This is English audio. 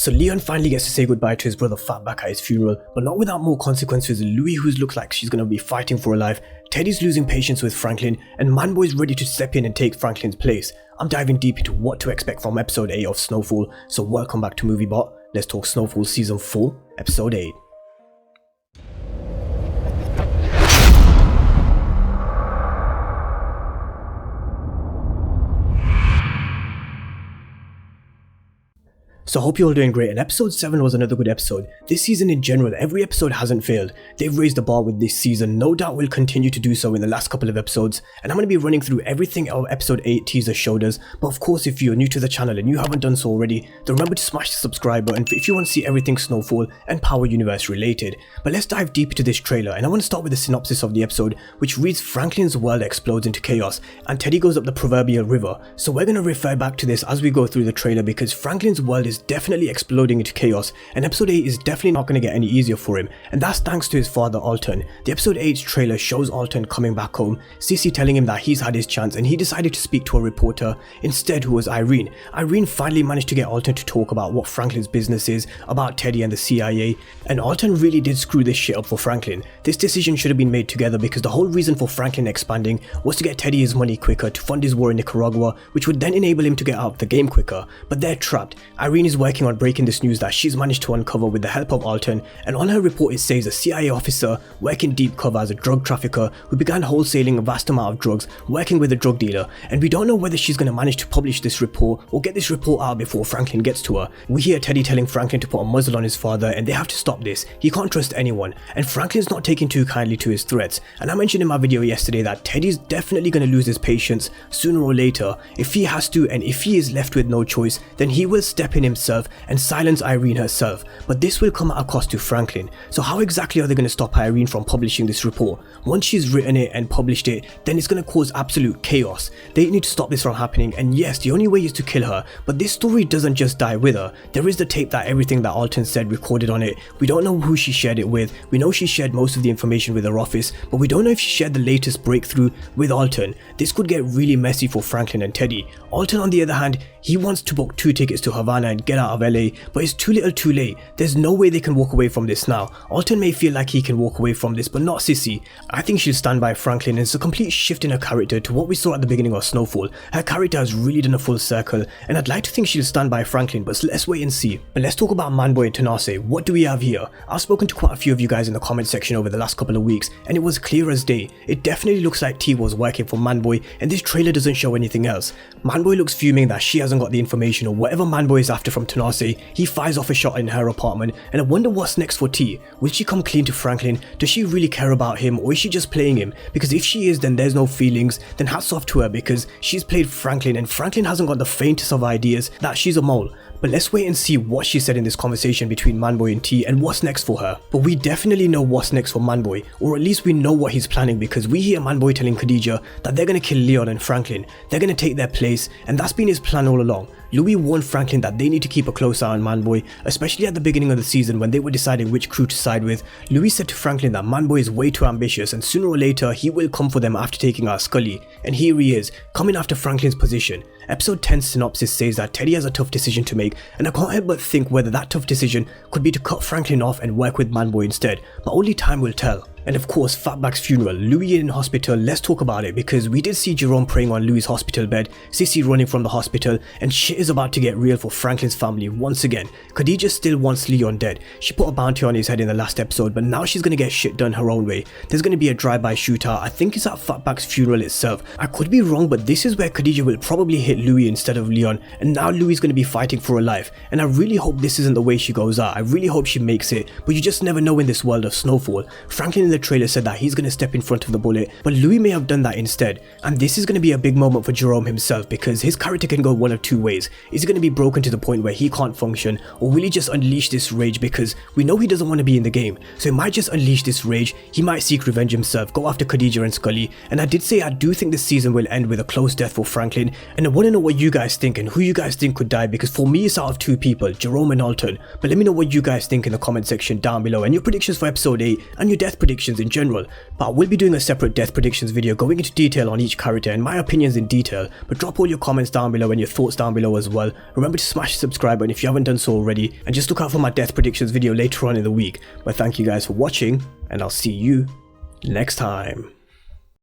So Leon finally gets to say goodbye to his brother Fatback at his funeral, but not without more consequences. Louis, who looks like she's gonna be fighting for her life, Teddy's losing patience with Franklin, and Manboy's ready to step in and take Franklin's place. I'm diving deep into what to expect from episode 8 of Snowfall, so welcome back to MovieBot. Let's talk Snowfall season 4, episode 8. So I hope you're all doing great, and episode 7 was another good episode. This season in general, every episode hasn't failed. They've raised the bar with this season, no doubt will continue to do so in the last couple of episodes, and I'm going to be running through everything our episode 8 teaser showed us. But of course, if you're new to the channel and you haven't done so already, then remember to smash the subscribe button if you want to see everything Snowfall and Power Universe related. But let's dive deep into this trailer, and I want to start with the synopsis of the episode, which reads: Franklin's world explodes into chaos, and Teddy goes up the proverbial river. So we're going to refer back to this as we go through the trailer, because Franklin's world is definitely exploding into chaos, and episode 8 is definitely not going to get any easier for him, and that's thanks to his father Alton. The episode 8's trailer shows Alton coming back home, Sissy telling him that he's had his chance and he decided to speak to a reporter instead, who was Irene. Irene finally managed to get Alton to talk about what Franklin's business is, about Teddy and the CIA, and Alton really did screw this shit up for Franklin. This decision should have been made together, because the whole reason for Franklin expanding was to get Teddy his money quicker to fund his war in Nicaragua, which would then enable him to get out of the game quicker. But they're trapped. Irene is working on breaking this news that she's managed to uncover with the help of Alton, and on her report it says a CIA officer working deep cover as a drug trafficker who began wholesaling a vast amount of drugs, working with a drug dealer, and we don't know whether she's going to manage to publish this report or get this report out before Franklin gets to her. We hear Teddy telling Franklin to put a muzzle on his father, and they have to stop this. He can't trust anyone, and Franklin's not taking too kindly to his threats. And I mentioned in my video yesterday that Teddy's definitely going to lose his patience sooner or later if he has to, and if he is left with no choice, then he will step in himself and silence Irene herself. But this will come at a cost to Franklin. So how exactly are they going to stop Irene from publishing this report? Once she's written it and published it, then it's going to cause absolute chaos. They need to stop this from happening, and yes, the only way is to kill her. But this story doesn't just die with her. There is the tape that everything that Alton said recorded on it. We don't know who she shared it with. We know she shared most of the information with her office, but we don't know if she shared the latest breakthrough with Alton. This could get really messy for Franklin and Teddy. Alton, on the other hand, he wants to book 2 tickets to Havana and get out of LA, but it's too little too late. There's no way they can walk away from this now. Alton may feel like he can walk away from this, but not Sissy. I think she'll stand by Franklin, and it's a complete shift in her character to what we saw at the beginning of Snowfall. Her character has really done a full circle, and I'd like to think she'll stand by Franklin, but let's wait and see. But let's talk about Manboy and Tanase. What do we have here? I've spoken to quite a few of you guys in the comment section over the last couple of weeks, and it was clear as day. It definitely looks like T was working for Manboy, and this trailer doesn't show anything else. Manboy looks fuming that she hasn't got the information, or whatever Manboy is after from Tanase. He fires off a shot in her apartment, and I wonder what's next for T. Will she come clean to Franklin? Does she really care about him, or is she just playing him? Because if she is, then there's no feelings. Then hats off to her, because she's played Franklin, and Franklin hasn't got the faintest of ideas that she's a mole. But let's wait and see what she said in this conversation between Manboy and T, and what's next for her. But we definitely know what's next for Manboy, or at least we know what he's planning, because we hear Manboy telling Khadija that they're going to kill Leon and Franklin. They're going to take their place, and that's been his plan all along. Louis warned Franklin that they need to keep a close eye on Manboy, especially at the beginning of the season when they were deciding which crew to side with. Louis said to Franklin that Manboy is way too ambitious, and sooner or later he will come for them after taking out Scully. And here he is, coming after Franklin's position. Episode 10's synopsis says that Teddy has a tough decision to make, and I can't help but think whether that tough decision could be to cut Franklin off and work with Manboy instead, but only time will tell. And of course, Fatback's funeral, Louis in hospital. Let's talk about it, because we did see Jerome praying on Louis' hospital bed, Sissy running from the hospital, and shit is about to get real for Franklin's family once again. Khadija still wants Leon dead. She put a bounty on his head in the last episode, but now she's gonna get shit done her own way. There's gonna be a drive-by shootout. I think it's at Fatback's funeral itself. I could be wrong, but this is where Khadija will probably hit Louis instead of Leon, and now Louis is gonna be fighting for her life. And I really hope this isn't the way she goes out. I really hope she makes it, but you just never know in this world of Snowfall. Franklin in the trailer said that he's going to step in front of the bullet, but Louis may have done that instead. And this is going to be a big moment for Jerome himself, because his character can go one of two ways. Is he going to be broken to the point where he can't function, or will he just unleash this rage? Because we know he doesn't want to be in the game, so he might just unleash this rage. He might seek revenge himself, go after Khadija and Scully. And I did say I do think this season will end with a close death for Franklin, and I want to know what you guys think and who you guys think could die, because for me it's out of 2 people, Jerome and Alton. But let me know what you guys think in the comment section down below, and your predictions for episode 8 and your death predictions predictions in general, but I will be doing a separate death predictions video going into detail on each character and my opinions in detail. But drop all your comments down below and your thoughts down below as well. Remember to smash the subscribe button if you haven't done so already, and just look out for my death predictions video later on in the week. But thank you guys for watching, and I'll see you next time.